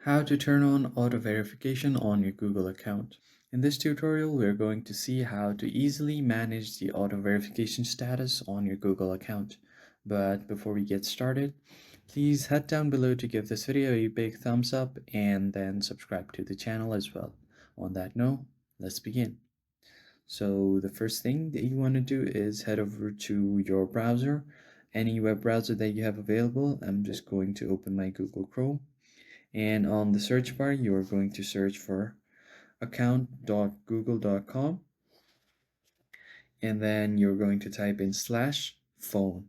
How to turn on auto verification on your Google account. In this tutorial, we're going to see how to easily manage the auto verification status on your Google account. But before we get started, please head down below to give this video a big thumbs up and then subscribe to the channel as well. On that note, let's begin. So the first thing that you want to do is head over to your browser, any web browser that you have available. I'm just going to open my Google Chrome. And on the search bar, you're going to search for account.google.com, and then you're going to type in /phone.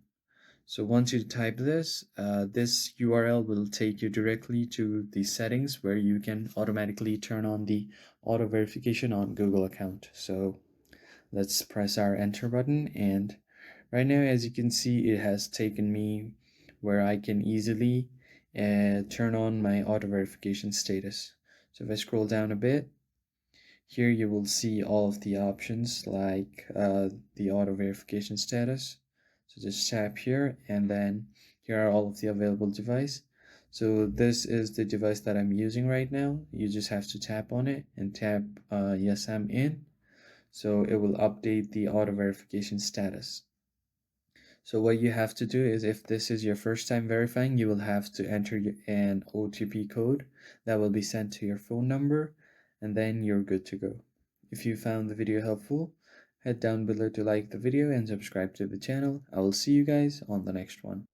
So once you type this, this URL will take you directly to the settings where you can automatically turn on the auto verification on Google account. So let's press our enter button, and right now, as you can see, it has taken me where I can easily turn on my auto verification status. So if I scroll down a bit, here you will see all of the options like the auto verification status. So just tap here, and then here are all of the available device. So this is the device that I'm using right now. You just have to tap on it and tap yes, I'm in. So it will update the auto verification status. So what you have to do is, if this is your first time verifying, you will have to enter an OTP code that will be sent to your phone number, and then you're good to go. If you found the video helpful, head down below to like the video and subscribe to the channel. I will see you guys on the next one.